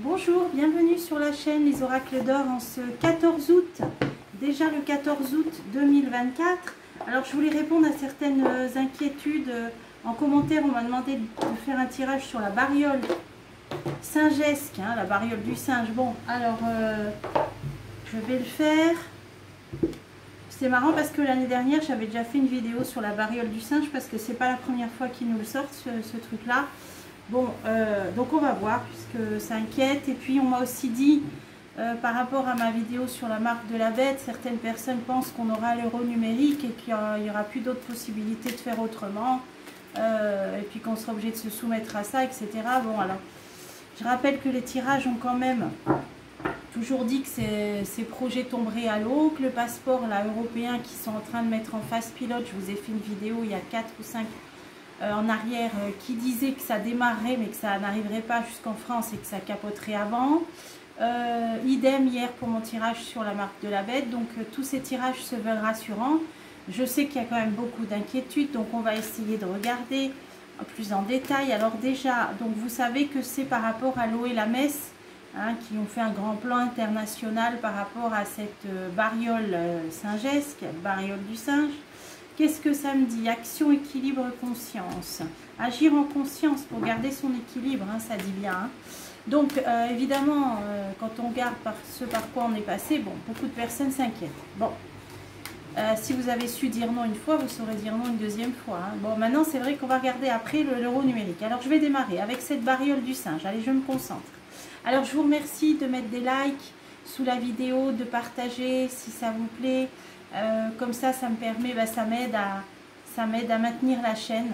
Bonjour, bienvenue sur la chaîne Les Oracles d'Or en ce 14 août, déjà le 14 août 2024. Alors je voulais répondre à certaines inquiétudes. En commentaire, on m'a demandé de faire un tirage sur la variole singesque, hein, la variole du singe. Bon, alors je vais le faire. C'est marrant parce que l'année dernière, j'avais déjà fait une vidéo sur la variole du singe parce que c'est pas la première fois qu'ils nous le sortent, ce truc-là. Bon, donc on va voir puisque ça inquiète. Et puis on m'a aussi dit, par rapport à ma vidéo sur la marque de la bête, certaines personnes pensent qu'on aura l'euro numérique et qu'il n'y aura plus d'autres possibilités de faire autrement. Et puis qu'on sera obligé de se soumettre à ça, etc. Bon, alors, je rappelle que les tirages ont quand même toujours dit que ces projets tomberaient à l'eau, que le passeport là, européen qu'ils sont en train de mettre en phase pilote, je vous ai fait une vidéo il y a 4 ou 5 en arrière qui disait que ça démarrerait mais que ça n'arriverait pas jusqu'en France et que ça capoterait avant. Idem hier pour mon tirage sur la marque de la bête. Donc tous ces tirages se veulent rassurants. Je sais qu'il y a quand même beaucoup d'inquiétudes, donc on va essayer de regarder plus en détail. Alors déjà, donc vous savez que c'est par rapport à l'eau et la messe, hein, qui ont fait un grand plan international par rapport à cette variole singesque, variole du singe. Qu'est-ce que ça me dit? Action, équilibre, conscience. Agir en conscience pour garder son équilibre, hein, ça dit bien. Hein. Donc, évidemment, quand on regarde par ce par quoi on est passé, bon, beaucoup de personnes s'inquiètent. Bon, si vous avez su dire non une fois, vous saurez dire non une deuxième fois. Hein. Bon, maintenant, c'est vrai qu'on va regarder après l'euro numérique. Alors, je vais démarrer avec cette variole du singe. Allez, je me concentre. Alors, je vous remercie de mettre des likes sous la vidéo, de partager si ça vous plaît. Comme ça, ça me permet, ça m'aide à maintenir la chaîne.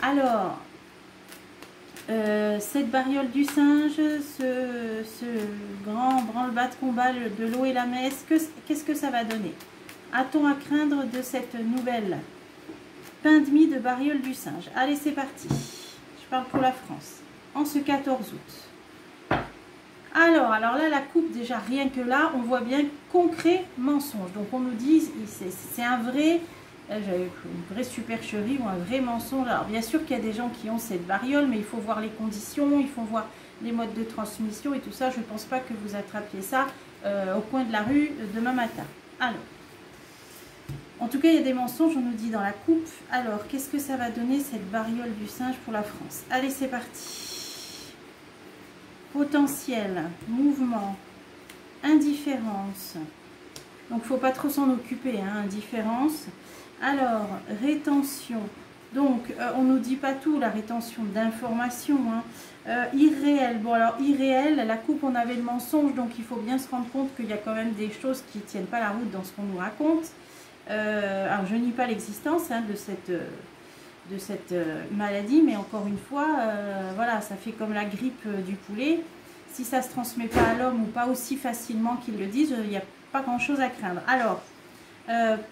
Alors, cette variole du singe, ce grand branle-bas de combat de l'eau et la messe, qu'est-ce que ça va donner? A-t-on à craindre de cette nouvelle pandémie de variole du singe? Allez, c'est parti. Je parle pour la France. En ce 14 août. Alors là, la coupe, déjà, rien que là, on voit bien concret mensonge. Donc, on nous dit, c'est un vrai, une vraie supercherie ou un vrai mensonge. Alors, bien sûr qu'il y a des gens qui ont cette variole, mais il faut voir les conditions, il faut voir les modes de transmission et tout ça. Je ne pense pas que vous attrapiez ça au coin de la rue demain matin. Alors, en tout cas, il y a des mensonges, on nous dit dans la coupe. Alors, qu'est-ce que ça va donner, cette variole du singe pour la France? Allez, c'est parti. Potentiel, mouvement, indifférence. Donc, il ne faut pas trop s'en occuper, hein, indifférence. Alors, rétention. Donc, on ne nous dit pas tout, la rétention d'informations. Hein. Irréel. Bon, alors, irréel, la coupe, on avait le mensonge, donc il faut bien se rendre compte qu'il y a quand même des choses qui ne tiennent pas la route dans ce qu'on nous raconte. Alors, je nie pas l'existence, hein, de cette maladie, mais encore une fois, voilà, ça fait comme la grippe du poulet. Si ça ne se transmet pas à l'homme ou pas aussi facilement qu'ils le disent, il n'y a pas grand chose à craindre. Alors,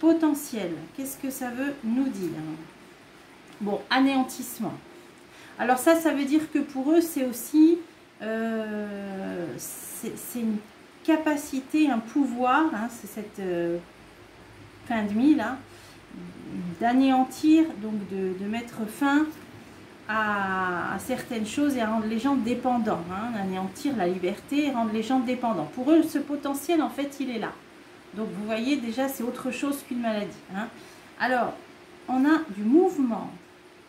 potentiel, qu'est-ce que ça veut nous dire? Bon, anéantissement. Alors ça veut dire que pour eux, c'est aussi c'est une capacité, un pouvoir, hein, c'est cette fin de mie là, d'anéantir, donc de mettre fin à certaines choses et à rendre les gens dépendants, hein, anéantir la liberté et rendre les gens dépendants. Pour eux, ce potentiel, en fait, il est là. Donc, vous voyez, déjà, c'est autre chose qu'une maladie. Hein. Alors, on a du mouvement,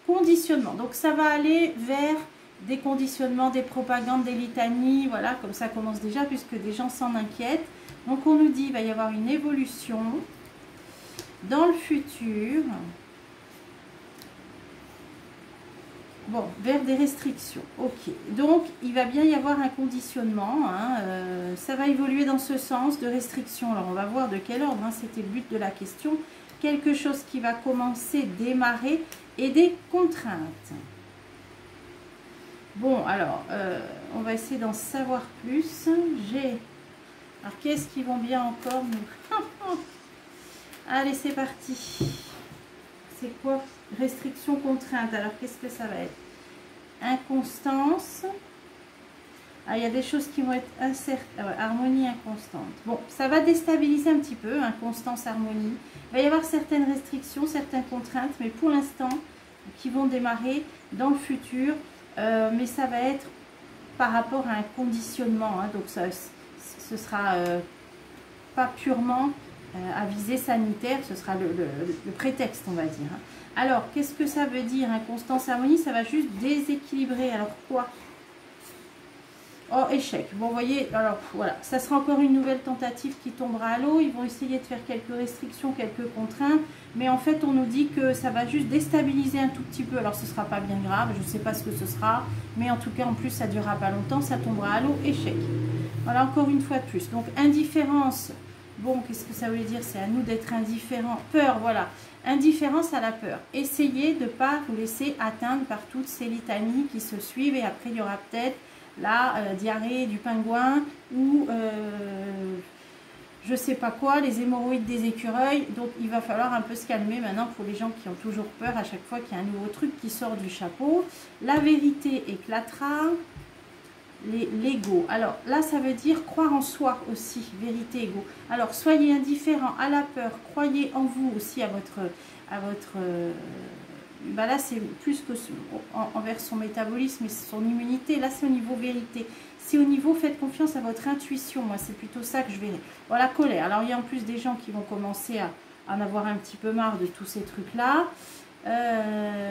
conditionnement. Donc, ça va aller vers des conditionnements, des propagandes, des litanies, voilà, comme ça commence déjà, puisque des gens s'en inquiètent. Donc, on nous dit qu'il va y avoir une évolution dans le futur. Bon, vers des restrictions. Ok. Donc, il va bien y avoir un conditionnement. Hein, ça va évoluer dans ce sens de restriction. Alors, on va voir de quel ordre. Hein, c'était le but de la question. Quelque chose qui va commencer, démarrer et des contraintes. Bon, alors, on va essayer d'en savoir plus. Alors, qu'est-ce qu'ils vont bien encore nous... Allez, c'est parti. C'est quoi? Restriction, contrainte. Alors, qu'est-ce que ça va être? Inconstance. Ah, il y a des choses qui vont être incertaines. Ah ouais, harmonie, inconstante. Bon, ça va déstabiliser un petit peu. Inconstance, harmonie. Il va y avoir certaines restrictions, certaines contraintes, mais pour l'instant, qui vont démarrer dans le futur. Mais ça va être par rapport à un conditionnement, hein, donc ce sera pas purement à visée sanitaire, ce sera le prétexte, on va dire. Hein. Alors, qu'est-ce que ça veut dire, inconstance, harmonie? Ça va juste déséquilibrer. Alors, quoi? Oh, échec. Bon, vous voyez, alors, voilà. Ça sera encore une nouvelle tentative qui tombera à l'eau. Ils vont essayer de faire quelques restrictions, quelques contraintes. Mais en fait, on nous dit que ça va juste déstabiliser un tout petit peu. Alors, ce ne sera pas bien grave. Je ne sais pas ce que ce sera. Mais en tout cas, en plus, ça ne durera pas longtemps. Ça tombera à l'eau. Échec. Voilà, encore une fois de plus. Donc, indifférence. Bon, qu'est-ce que ça veut dire? C'est à nous d'être indifférents. Peur, voilà. Indifférence à la peur. Essayez de ne pas vous laisser atteindre par toutes ces litanies qui se suivent. Et après, il y aura peut-être la diarrhée du pingouin ou je sais pas quoi, les hémorroïdes des écureuils. Donc, il va falloir un peu se calmer maintenant pour les gens qui ont toujours peur à chaque fois qu'il y a un nouveau truc qui sort du chapeau. La vérité éclatera. L'ego. Alors là, ça veut dire croire en soi aussi, vérité, ego. Alors, soyez indifférent à la peur, croyez en vous aussi, à votre bah là, c'est plus que envers son métabolisme et son immunité. Là, c'est au niveau vérité. C'est au niveau, faites confiance à votre intuition. Moi, c'est plutôt ça que je verrai. Voilà, colère. Alors, il y a en plus des gens qui vont commencer à en avoir un petit peu marre de tous ces trucs-là. Rêve,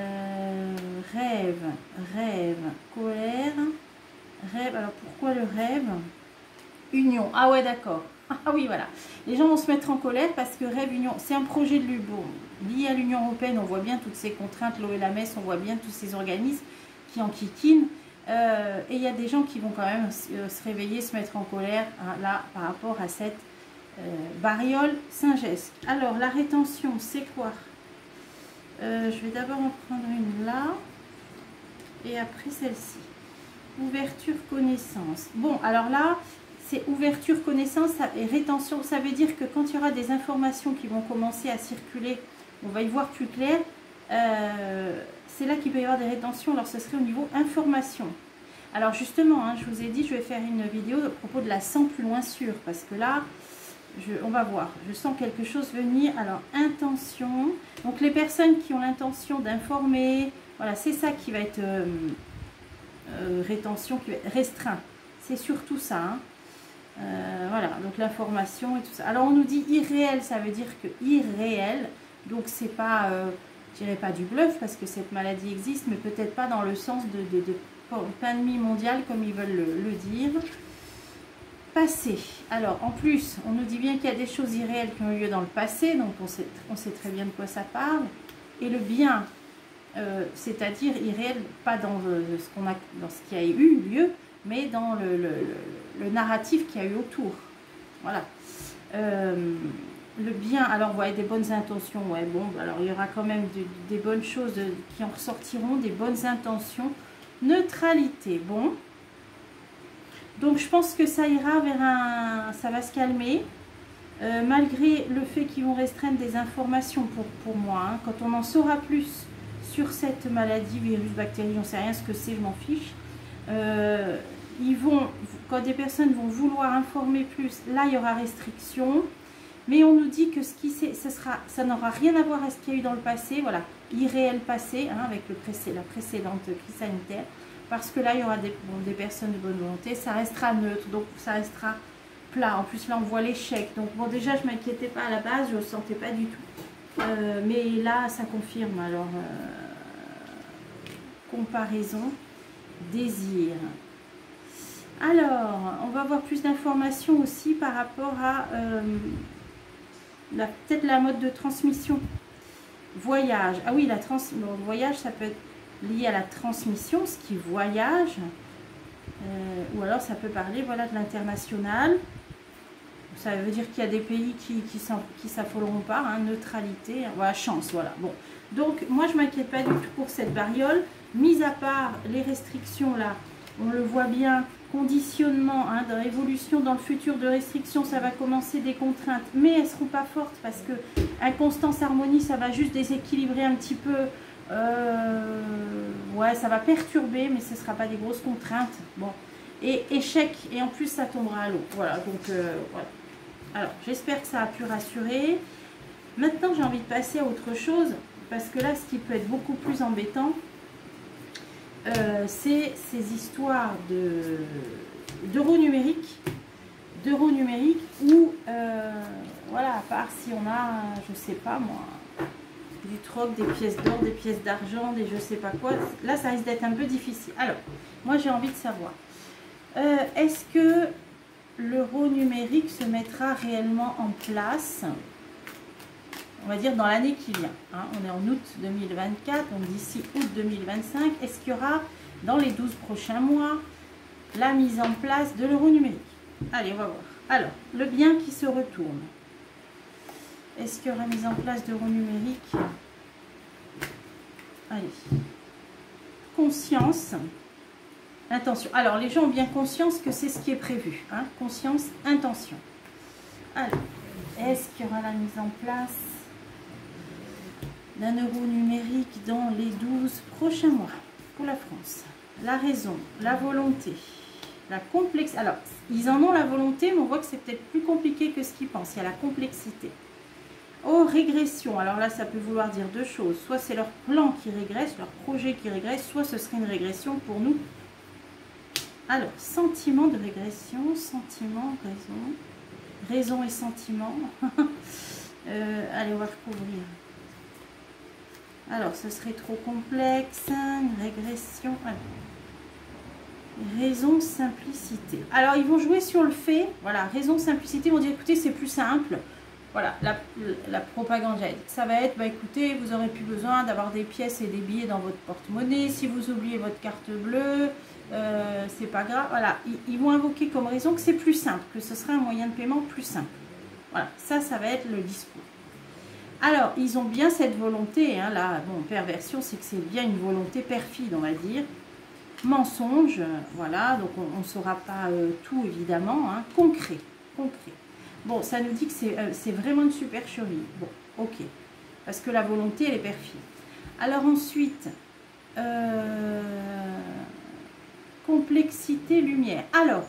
colère. Rêve, alors pourquoi le rêve? Union, ah ouais d'accord. Ah oui voilà, les gens vont se mettre en colère parce que rêve, union, c'est un projet de l'UBO lié à l'Union Européenne, on voit bien toutes ces contraintes, l'eau et la messe, on voit bien tous ces organismes qui en kikinent. Et il y a des gens qui vont quand même se réveiller, se mettre en colère, hein, là par rapport à cette variole Saint-Gest. Alors la rétention, c'est quoi? Je vais d'abord en prendre une là et après celle-ci. Ouverture connaissance. Bon, alors là, c'est ouverture connaissance et rétention. Ça veut dire que quand il y aura des informations qui vont commencer à circuler, on va y voir plus clair. C'est là qu'il peut y avoir des rétentions. Alors, ce serait au niveau information. Alors, justement, hein, je vous ai dit, je vais faire une vidéo à propos de la sans plus loin sûr. Parce que là, on va voir. Je sens quelque chose venir. Alors, intention. Donc, les personnes qui ont l'intention d'informer, voilà, c'est ça qui va être... rétention qui va être restreint, c'est surtout ça hein. Voilà, donc l'information et tout ça. Alors on nous dit irréel, ça veut dire que irréel, donc c'est pas je dirais pas du bluff parce que cette maladie existe, mais peut-être pas dans le sens de pandémie mondiale comme ils veulent le dire. Passé, alors en plus on nous dit bien qu'il y a des choses irréelles qui ont eu lieu dans le passé, donc on sait très bien de quoi ça parle. Et le bien, c'est-à-dire irréel, pas dans ce qui a eu lieu, mais dans le narratif qu'il y a eu autour. Voilà. Le bien, alors vous voyez des bonnes intentions, ouais, bon, alors il y aura quand même des bonnes choses qui en ressortiront, des bonnes intentions. Neutralité, bon. Donc je pense que ça ira vers ça va se calmer. Malgré le fait qu'ils vont restreindre des informations pour moi, hein, quand on en saura plus sur cette maladie, virus, bactérie, j'en sais rien ce que c'est, je m'en fiche. Quand des personnes vont vouloir informer plus, là il y aura restriction. Mais on nous dit que ça n'aura rien à voir avec ce qu'il y a eu dans le passé, voilà, irréel passé, hein, avec la précédente crise sanitaire. Parce que là il y aura des personnes de bonne volonté, ça restera neutre, donc ça restera plat. En plus là on voit l'échec, donc bon déjà je m'inquiétais pas à la base, je ne le sentais pas du tout. Mais là ça confirme. Alors comparaison, désir. Alors on va avoir plus d'informations aussi par rapport à peut-être la mode de transmission. Voyage, ah oui, le voyage ça peut être lié à la transmission, ce qui voyage, ou alors ça peut parler, voilà, de l'international. Ça veut dire qu'il y a des pays qui s'affoleront pas, hein, neutralité, voilà, chance, voilà. Bon, donc moi je m'inquiète pas du tout pour cette variole, mis à part les restrictions là, on le voit bien, conditionnement, hein, de révolution dans le futur de restrictions, ça va commencer des contraintes, mais elles ne seront pas fortes parce que inconstance, harmonie, ça va juste déséquilibrer un petit peu, ouais, ça va perturber, mais ce ne sera pas des grosses contraintes. Bon, et échec, et en plus ça tombera à l'eau, voilà, donc voilà. Alors, j'espère que ça a pu rassurer. Maintenant, j'ai envie de passer à autre chose, parce que là, ce qui peut être beaucoup plus embêtant, c'est ces histoires d'euros numériques où, voilà, à part si on a, je sais pas moi, du troc, des pièces d'or, des pièces d'argent, des je sais pas quoi, là ça risque d'être un peu difficile. Alors, moi j'ai envie de savoir, est-ce que l'euro numérique se mettra réellement en place, on va dire dans l'année qui vient, hein, on est en août 2024, donc d'ici août 2025, est-ce qu'il y aura dans les 12 prochains mois la mise en place de l'euro numérique? Allez, on va voir. Alors, le bien qui se retourne. Est-ce qu'il y aura mise en place d'euro numérique? Allez. Conscience. Intention. Alors, les gens ont bien conscience que c'est ce qui est prévu. Hein? Conscience, intention. Alors, est-ce qu'il y aura la mise en place d'un euro numérique dans les 12 prochains mois pour la France? La raison, la volonté, la complexité. Alors, ils en ont la volonté, mais on voit que c'est peut-être plus compliqué que ce qu'ils pensent. Il y a la complexité. Oh, régression. Alors là, ça peut vouloir dire deux choses. Soit c'est leur plan qui régresse, leur projet qui régresse, soit ce serait une régression pour nous. Alors, sentiment de régression, sentiment, raison et sentiment. Allez, on va recouvrir. Alors, ce serait trop complexe, une régression. Alors, raison, simplicité. Alors, ils vont jouer sur le fait, voilà, raison, simplicité, ils vont dire, écoutez, c'est plus simple. Voilà, la propagande, ça va être, bah écoutez, vous aurez plus besoin d'avoir des pièces et des billets dans votre porte-monnaie. Si vous oubliez votre carte bleue, c'est pas grave. Voilà, ils vont invoquer comme raison que c'est plus simple, que ce sera un moyen de paiement plus simple. Voilà, ça va être le discours. Alors, ils ont bien cette volonté, hein, là, bon, perversion, c'est que c'est bien une volonté perfide, on va dire. Mensonge, voilà, donc on ne saura pas tout, évidemment, hein, concret. Bon, ça nous dit que c'est vraiment une supercherie. Bon, ok. Parce que la volonté, elle est perfide. Alors ensuite, complexité, lumière. Alors,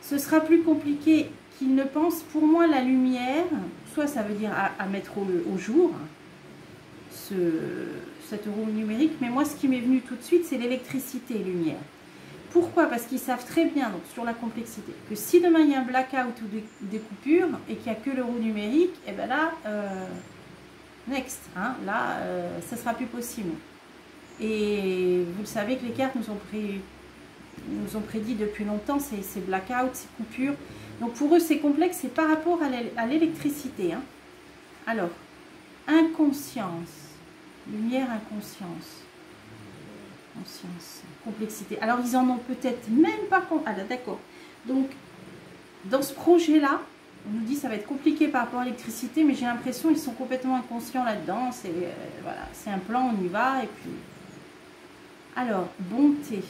ce sera plus compliqué qu'ils ne pensent. Pour moi, la lumière, soit ça veut dire à mettre au jour, cet euro numérique, mais moi, ce qui m'est venu tout de suite, c'est l'électricité, lumière. Pourquoi? Parce qu'ils savent très bien, donc sur la complexité, que si demain il y a un blackout ou des coupures et qu'il n'y a que l'euro numérique, et bien là, next, hein, là, ça ne sera plus possible. Et vous le savez que les cartes nous ont prédit depuis longtemps ces blackouts, ces coupures. Donc pour eux, c'est complexe, c'est par rapport à l'électricité. Hein. Alors, inconscience, lumière, inconscience. Conscience, complexité. Alors, ils en ont peut-être même pas compte. Ah, d'accord. Donc, dans ce projet-là, on nous dit que ça va être compliqué par rapport à l'électricité, mais j'ai l'impression qu'ils sont complètement inconscients là-dedans. C'est voilà, c'est un plan, on y va. Et puis, alors, bonté.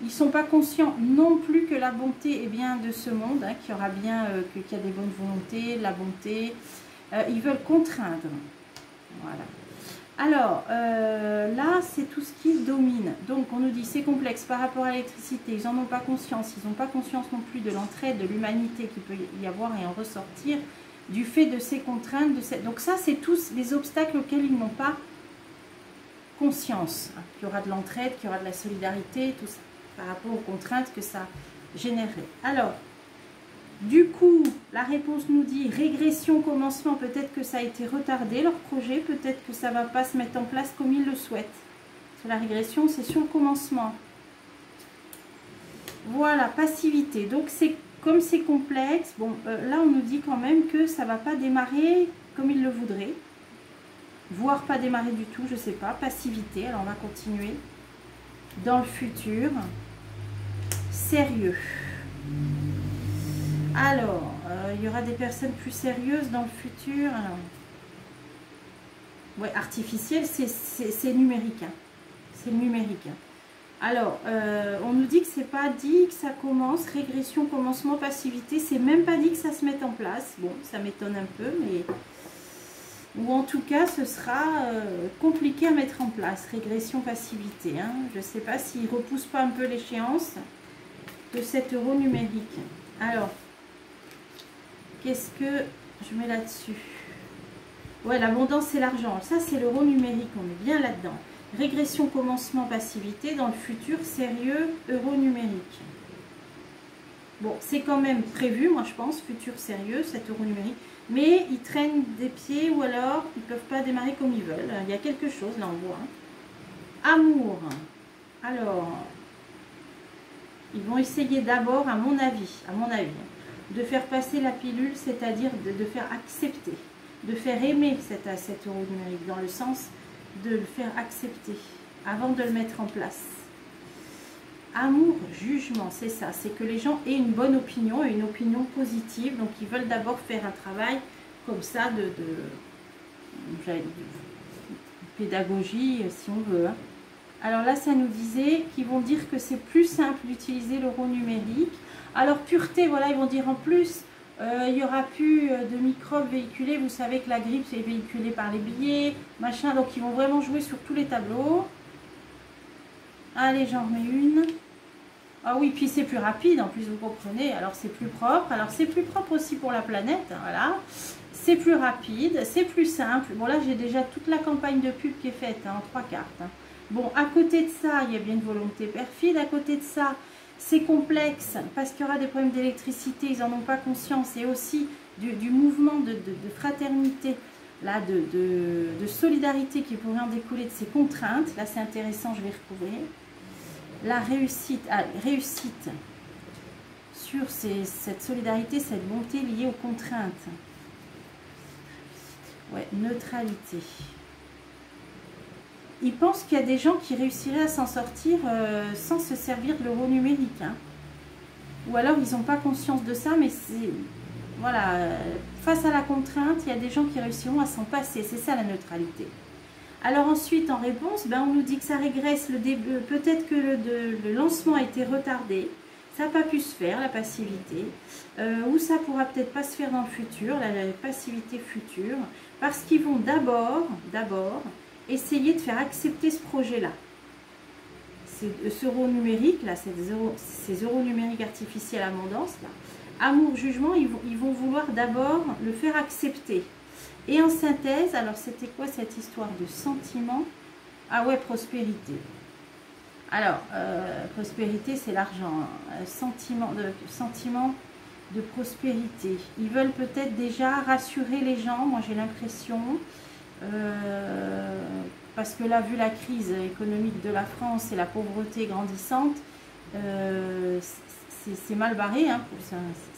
Ils ne sont pas conscients non plus que la bonté est bien de ce monde, hein, qu'il y aura bien, qu'il y a des bonnes volontés, de la bonté. Ils veulent contraindre. Voilà. Alors, là, c'est tout ce qui domine. Donc, on nous dit c'est complexe par rapport à l'électricité. Ils n'en ont pas conscience. Ils n'ont pas conscience non plus de l'entraide, de l'humanité qu'il peut y avoir et en ressortir du fait de ces contraintes. Donc, ça, c'est tous les obstacles auxquels ils n'ont pas conscience. Qu'il y aura de l'entraide, qu'il y aura de la solidarité, tout ça, par rapport aux contraintes que ça générerait. Alors, du coup, la réponse nous dit régression, commencement, peut-être que ça a été retardé leur projet, peut-être que ça ne va pas se mettre en place comme ils le souhaitent. Parce que la régression, c'est sur le commencement. Voilà, passivité. Donc, comme c'est complexe, bon, là, on nous dit quand même que ça ne va pas démarrer comme ils le voudraient. Voire pas démarrer du tout, je ne sais pas. Passivité, alors on va continuer. Dans le futur, sérieux. Alors, il y aura des personnes plus sérieuses dans le futur. Alors, ouais, artificiel, c'est numérique. Hein. C'est numérique. Hein. Alors, on nous dit que c'est pas dit que ça commence, régression, commencement, passivité. C'est même pas dit que ça se mette en place. Bon, ça m'étonne un peu, mais... Ou en tout cas, ce sera compliqué à mettre en place. Régression, passivité. Hein. Je ne sais pas s'ils ne repoussent pas un peu l'échéance de cet euro numérique. Alors... Qu'est-ce que je mets là-dessus? Ouais, l'abondance, c'est l'argent. Ça, c'est l'euro numérique. On est bien là-dedans. Régression, commencement, passivité. Dans le futur, sérieux, euro numérique. Bon, c'est quand même prévu, moi je pense, futur sérieux, cet euro numérique. Mais ils traînent des pieds ou alors ils ne peuvent pas démarrer comme ils veulent. Il y a quelque chose, là on voit. Amour. Alors, ils vont essayer d'abord, à mon avis, de faire passer la pilule, c'est-à-dire de faire accepter, de faire aimer cet euro numérique, dans le sens de le faire accepter, avant de le mettre en place. Amour, jugement, c'est ça, c'est que les gens aient une bonne opinion, une opinion positive, donc ils veulent d'abord faire un travail comme ça de pédagogie, si on veut. Hein. Alors là, ça nous disait qu'ils vont dire que c'est plus simple d'utiliser l'euro numérique. Alors pureté, voilà, ils vont dire en plus, il n'y aura plus de microbes véhiculés, vous savez que la grippe c'est véhiculé par les billets, machin, donc ils vont vraiment jouer sur tous les tableaux. Allez, j'en remets une. Ah oui, puis c'est plus rapide, en plus vous comprenez, alors c'est plus propre, alors c'est plus propre aussi pour la planète, hein, voilà. C'est plus rapide, c'est plus simple. Bon là j'ai déjà toute la campagne de pub qui est faite, hein, en 3 cartes. Hein. Bon, à côté de ça, il y a bien une volonté perfide, à côté de ça, c'est complexe, parce qu'il y aura des problèmes d'électricité, ils n'en ont pas conscience, et aussi du mouvement de fraternité, là, de solidarité qui pourrait en découler de ces contraintes. Là c'est intéressant, je vais recouvrir. La réussite, réussite sur cette solidarité, cette bonté liée aux contraintes. Ouais, neutralité. Ils pensent qu'il y a des gens qui réussiraient à s'en sortir sans se servir de l'euro numérique. Hein. Ou alors ils n'ont pas conscience de ça, mais c'est... Voilà, face à la contrainte, il y a des gens qui réussiront à s'en passer. C'est ça la neutralité. Alors ensuite, en réponse, ben, on nous dit que ça régresse le début. Peut-être que le lancement a été retardé. Ça n'a pas pu se faire, la passivité. Ou ça ne pourra peut-être pas se faire dans le futur, la passivité future. Parce qu'ils vont d'abord essayer de faire accepter ce projet-là. Ce euro numérique, là, ces euros numériques artificiels abondance, là. Amour, jugement, ils vont vouloir d'abord le faire accepter. Et en synthèse, alors c'était quoi cette histoire de sentiment? Ah ouais, prospérité. Alors, prospérité, c'est l'argent. Sentiment de prospérité. Ils veulent peut-être déjà rassurer les gens, moi j'ai l'impression, parce que là, vu la crise économique de la France et la pauvreté grandissante, c'est mal barré, hein,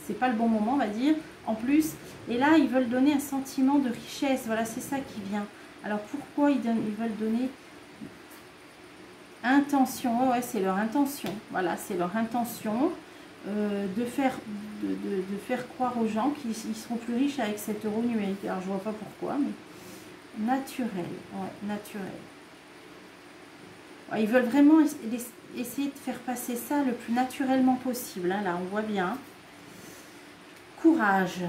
c'est pas le bon moment, on va dire, en plus. Et là, ils veulent donner un sentiment de richesse, voilà, c'est ça qui vient. Alors, pourquoi ils veulent donner intention? Oh, ouais, c'est leur intention, voilà, c'est leur intention de faire croire aux gens qu'ils seront plus riches avec cet euro numérique. Alors, je vois pas pourquoi, mais naturel, ouais, naturel. Ouais, ils veulent vraiment essayer de faire passer ça le plus naturellement possible, hein, là, on voit bien. Courage.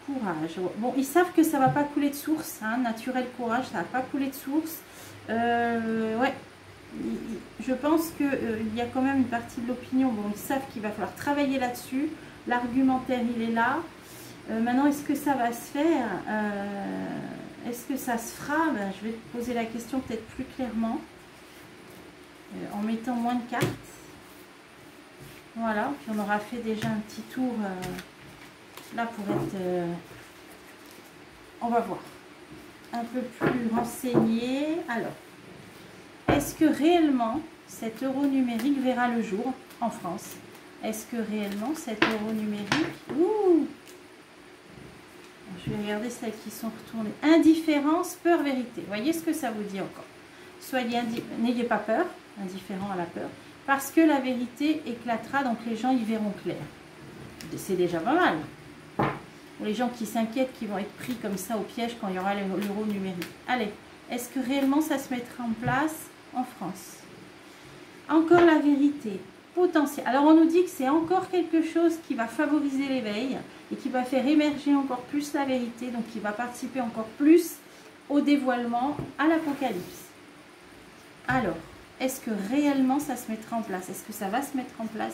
Courage. Bon, ils savent que ça ne va pas couler de source, hein, naturel, courage, ça ne va pas couler de source. Ouais, je pense qu'il y a quand même une partie de l'opinion, bon, ils savent qu'il va falloir travailler là-dessus, l'argumentaire, il est là. Maintenant, est-ce que ça va se faire? Est-ce que ça se fera? Ben, je vais te poser la question peut-être plus clairement, en mettant moins de cartes. Voilà, puis on aura fait déjà un petit tour là pour être... on va voir. Un peu plus renseigné. Alors, est-ce que réellement cet euro numérique verra le jour en France? Est-ce que réellement cet euro numérique... Ouh, je vais regarder celles qui sont retournées. Indifférence, peur, vérité. Voyez ce que ça vous dit encore. Soyez n'ayez pas peur, indifférent à la peur, parce que la vérité éclatera, donc les gens y verront clair. C'est déjà pas mal. Pour les gens qui s'inquiètent, qui vont être pris comme ça au piège quand il y aura l'euro numérique. Allez, est-ce que réellement ça se mettra en place en France? Encore la vérité, potentiel. Alors on nous dit que c'est encore quelque chose qui va favoriser l'éveil et qui va faire émerger encore plus la vérité, donc qui va participer encore plus au dévoilement, à l'apocalypse. Alors, est-ce que réellement ça se mettra en place? Est-ce que ça va se mettre en place,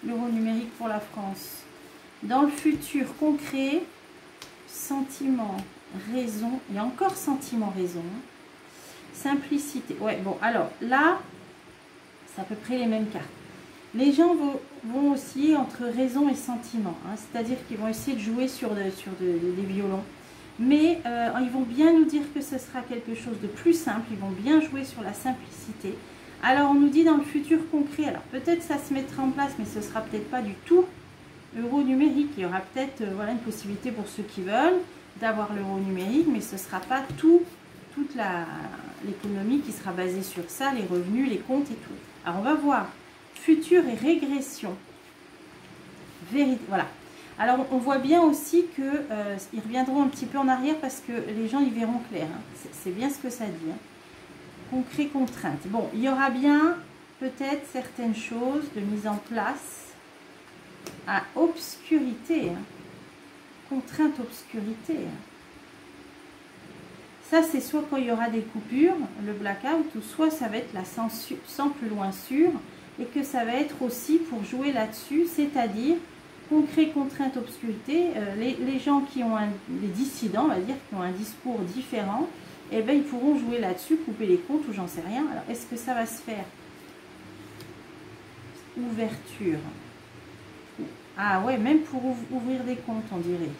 l'euro numérique pour la France? Dans le futur concret, sentiment, raison, et encore sentiment, raison. simplicité. Ouais, bon, alors là, c'est à peu près les mêmes cartes. Les gens vont osciller entre raison et sentiment, hein, c'est-à-dire qu'ils vont essayer de jouer sur des violons. Mais ils vont bien nous dire que ce sera quelque chose de plus simple, ils vont bien jouer sur la simplicité. Alors on nous dit dans le futur concret, alors peut-être ça se mettra en place, mais ce sera peut-être pas du tout euro numérique. Il y aura peut-être voilà, une possibilité pour ceux qui veulent d'avoir l'euro numérique, mais ce ne sera pas toute l'économie qui sera basée sur ça, les revenus, les comptes et tout. Alors on va voir futur et régression. Voilà. Alors on voit bien aussi qu'ils reviendront un petit peu en arrière parce que les gens y verront clair. Hein. C'est bien ce que ça dit. Hein. Concret, contrainte. Bon, il y aura bien peut-être certaines choses de mise en place à obscurité. Hein. Contrainte, obscurité. Hein. Ça, c'est soit quand il y aura des coupures, le blackout, ou soit ça va être la sans plus loin sûr, et que ça va être aussi pour jouer là-dessus, c'est-à-dire concret, contrainte, obscurité. Les gens qui ont les dissidents, on va dire, qui ont un discours différent, eh ben, ils pourront jouer là-dessus, couper les comptes ou j'en sais rien. Alors, est-ce que ça va se faire? Ouverture. Ah ouais, même pour ouvrir des comptes, on dirait.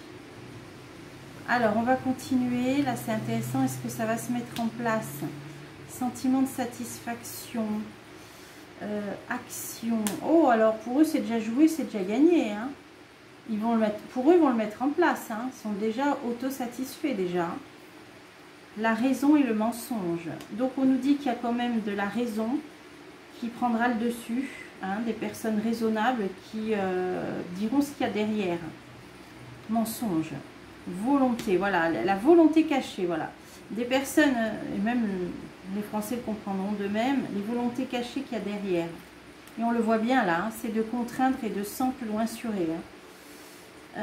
Alors, on va continuer. Là, c'est intéressant. Est-ce que ça va se mettre en place? Sentiment de satisfaction. Action. Oh, alors pour eux, c'est déjà joué, c'est déjà gagné. Hein. Ils vont le mettre, pour eux, ils vont le mettre en place. Hein. Ils sont déjà autosatisfaits déjà. La raison et le mensonge. Donc, on nous dit qu'il y a quand même de la raison qui prendra le dessus. Hein, des personnes raisonnables qui diront ce qu'il y a derrière. Mensonge. Volonté, voilà, la volonté cachée, voilà. Des personnes, et même les Français le comprendront d'eux-mêmes, les volontés cachées qu'il y a derrière. Et on le voit bien là, hein, c'est de contraindre et de sans plus loin surer. Hein.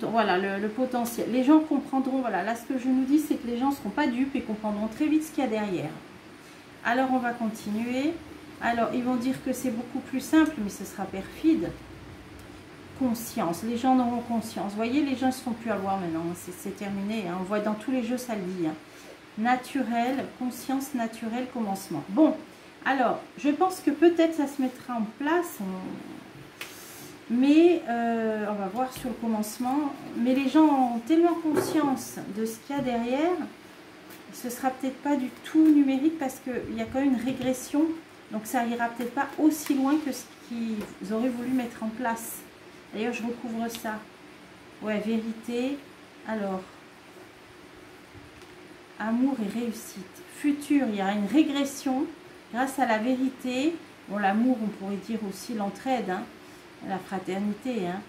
Voilà, le potentiel. Les gens comprendront, voilà, là ce que je nous dis, c'est que les gens ne seront pas dupes et comprendront très vite ce qu'il y a derrière. Alors on va continuer. Alors ils vont dire que c'est beaucoup plus simple, mais ce sera perfide. Conscience, les gens n'auront conscience. Vous voyez, les gens ne se font plus avoir maintenant, c'est terminé. Hein. On voit dans tous les jeux, ça le dit. Hein. Naturel, conscience naturelle, commencement. Bon, alors, je pense que peut-être ça se mettra en place, mais on va voir sur le commencement. Mais les gens ont tellement conscience de ce qu'il y a derrière, ce ne sera peut-être pas du tout numérique parce qu'il y a quand même une régression. Donc ça ira peut-être pas aussi loin que ce qu'ils auraient voulu mettre en place. D'ailleurs, je recouvre ça. Ouais, vérité. Alors, amour et réussite. Futur, il y aura une régression grâce à la vérité. Bon, l'amour, on pourrait dire aussi l'entraide, hein, la fraternité, hein,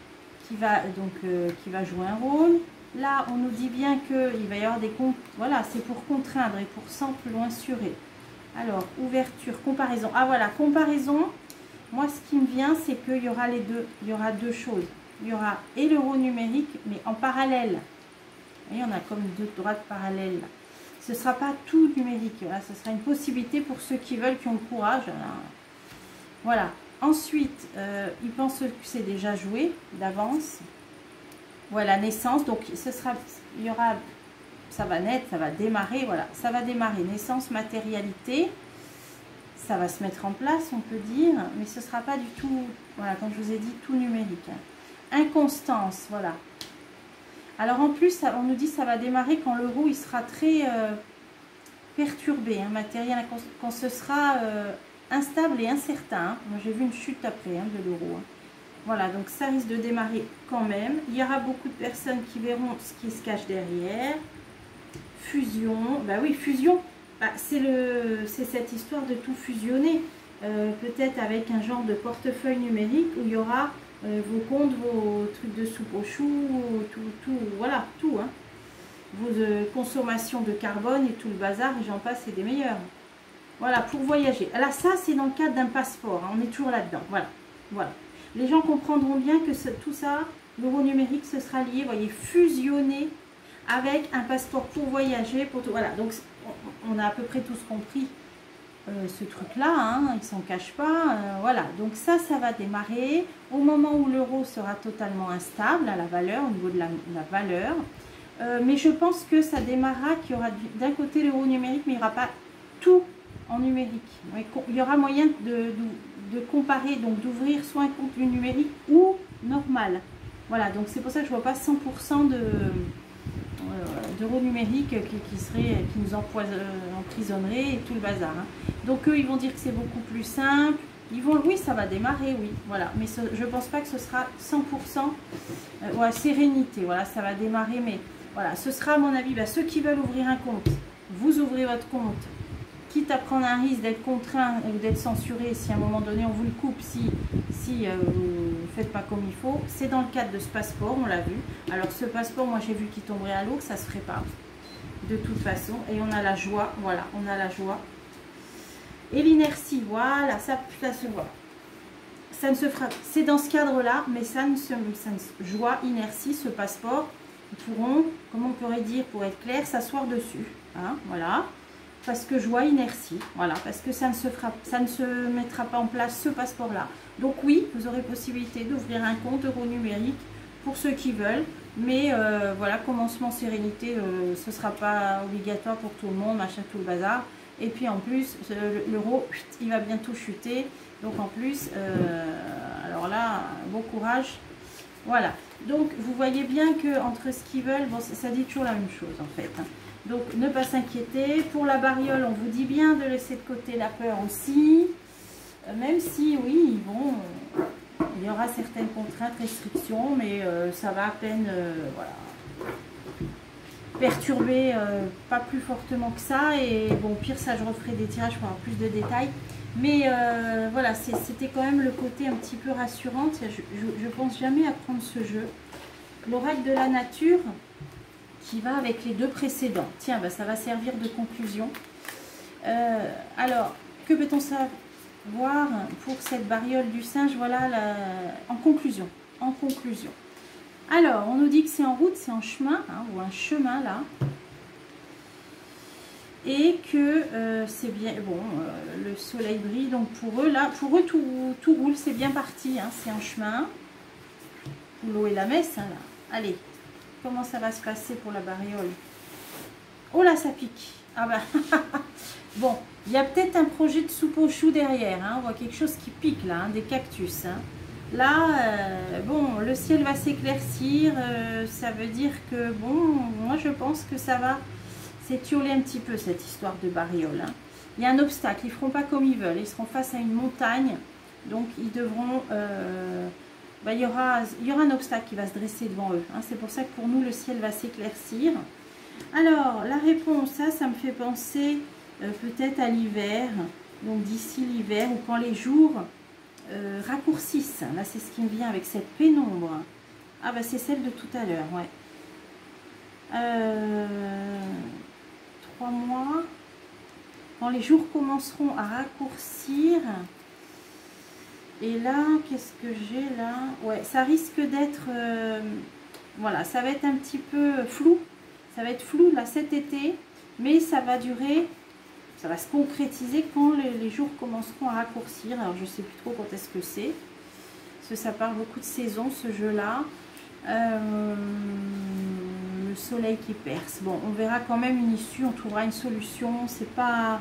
qui va jouer un rôle. Là, on nous dit bien qu'il va y avoir des comptes. Voilà, c'est pour contraindre et pour sans plus loin surer. Alors, ouverture, comparaison. Ah voilà, comparaison. Moi, ce qui me vient, c'est qu'il y aura les deux. Il y aura deux choses. Il y aura et l'euro numérique, mais en parallèle. Vous voyez, on a comme deux droites parallèles. Ce ne sera pas tout numérique. Voilà, ce sera une possibilité pour ceux qui veulent, qui ont le courage. Voilà. Ensuite, ils pensent que c'est déjà joué d'avance. Voilà, naissance. Donc, il y aura, ça va naître, ça va démarrer. Voilà, ça va démarrer. Naissance, matérialité. Ça va se mettre en place, on peut dire, mais ce ne sera pas du tout, voilà, comme je vous ai dit, tout numérique. Hein. Inconstance, voilà. Alors en plus, on nous dit que ça va démarrer quand l'euro il sera très perturbé, hein, matériel, quand ce sera instable et incertain. Hein. Moi j'ai vu une chute après hein, de l'euro. Hein. Voilà, donc ça risque de démarrer quand même. Il y aura beaucoup de personnes qui verront ce qui se cache derrière. Fusion, bah oui, fusion. C'est cette histoire de tout fusionner, peut-être avec un genre de portefeuille numérique où il y aura vos comptes, vos trucs de soupe aux choux, tout voilà, tout. Hein. Vos consommations de carbone et tout le bazar, et j'en passe, c'est des meilleurs. Voilà, pour voyager. Alors ça, c'est dans le cadre d'un passeport, hein, on est toujours là-dedans, voilà, voilà. Les gens comprendront bien que tout ça, l'euro numérique, ce sera lié, vous voyez, fusionné avec un passeport pour voyager, pour tout, voilà, donc on a à peu près tous compris ce truc-là, hein, ils ne s'en cachent pas. Voilà, donc ça va démarrer au moment où l'euro sera totalement instable à la valeur, au niveau de la valeur. Mais je pense que ça démarrera, qu'il y aura d'un côté l'euro numérique, mais il n'y aura pas tout en numérique. Il y aura moyen de comparer, donc d'ouvrir soit un compte numérique ou normal. Voilà, donc c'est pour ça que je ne vois pas 100% d'euros numériques qui nous emprisonneraient et tout le bazar. Hein. Donc eux, ils vont dire que c'est beaucoup plus simple. Oui, ça va démarrer, oui, voilà. Mais je ne pense pas que ce sera 100% ouais, sérénité. Voilà, ça va démarrer, mais voilà, ce sera à mon avis, ceux qui veulent ouvrir un compte, vous ouvrez votre compte, quitte à prendre un risque d'être contraint ou d'être censuré si à un moment donné on vous le coupe, si vous ne faites pas comme il faut. C'est dans le cadre de ce passeport, on l'a vu. Alors ce passeport, moi j'ai vu qu'il tomberait à l'eau, que ça ne se ferait pas de toute façon. Et on a la joie, voilà, on a la joie. Et l'inertie, voilà, ça se voit. Ça ne se fera, c'est dans ce cadre-là, mais joie, inertie, ce passeport, ils pourront, comment on pourrait dire pour être clair, s'asseoir dessus. Hein, voilà. Parce que joie, inertie, voilà, parce que ça ne se mettra pas en place ce passeport-là. Donc oui, vous aurez possibilité d'ouvrir un compte euro numérique pour ceux qui veulent, mais voilà, commencement sérénité, ce ne sera pas obligatoire pour tout le monde, machin, tout le bazar. Et puis en plus, l'euro, il va bientôt chuter, donc en plus, alors là, bon courage. Voilà, donc vous voyez bien que entre ce qu'ils veulent, bon, ça dit toujours la même chose en fait. Hein. Donc ne pas s'inquiéter. Pour la bariole, on vous dit bien de laisser de côté la peur aussi. Même si, oui, bon, il y aura certaines contraintes, restrictions, mais ça va à peine, voilà, perturber, pas plus fortement que ça. Et bon, pire, ça, je referai des tirages pour avoir plus de détails. Mais voilà, c'était quand même le côté un petit peu rassurant. Je pense jamais à prendre ce jeu. L'oracle de la nature qui va avec les deux précédents. Tiens, ça va servir de conclusion. Alors, que peut-on savoir pour cette bariole du singe? Voilà, en conclusion. En conclusion. Alors, on nous dit que c'est en route, c'est en chemin, hein, ou un chemin là. Et que c'est bien, bon, le soleil brille, donc pour eux, là, tout roule, c'est bien parti, hein, c'est en chemin. L'eau et la messe, hein, là. Allez, comment ça va se passer pour la bariole? Oh là, ça pique. Ah bah, bon, il y a peut-être un projet de soupe aux choux derrière, hein, on voit quelque chose qui pique là, hein, des cactus. Hein. Là, bon, le ciel va s'éclaircir, ça veut dire que, bon, moi je pense que ça va s'étioler un petit peu cette histoire de bariole. Hein. Il y a un obstacle, ils ne feront pas comme ils veulent, ils seront face à une montagne, donc ils devront, il y aura un obstacle qui va se dresser devant eux. Hein. C'est pour ça que pour nous, le ciel va s'éclaircir. Alors, la réponse, ça me fait penser peut-être à l'hiver, donc d'ici l'hiver, ou quand les jours raccourcissent. Là, c'est ce qui me vient avec cette pénombre. Ah, bah c'est celle de tout à l'heure, ouais. 3 mois. Quand les jours commenceront à raccourcir. Et là, qu'est-ce que j'ai là? Ouais, ça risque d'être... voilà, ça va être un petit peu flou. Ça va être flou là cet été. Mais ça va durer... Ça va se concrétiser quand les jours commenceront à raccourcir. Alors, je ne sais plus trop quand est-ce que c'est. Parce que ça parle beaucoup de saison, ce jeu-là. Le soleil qui perce. Bon, on verra quand même une issue. On trouvera une solution. C'est pas...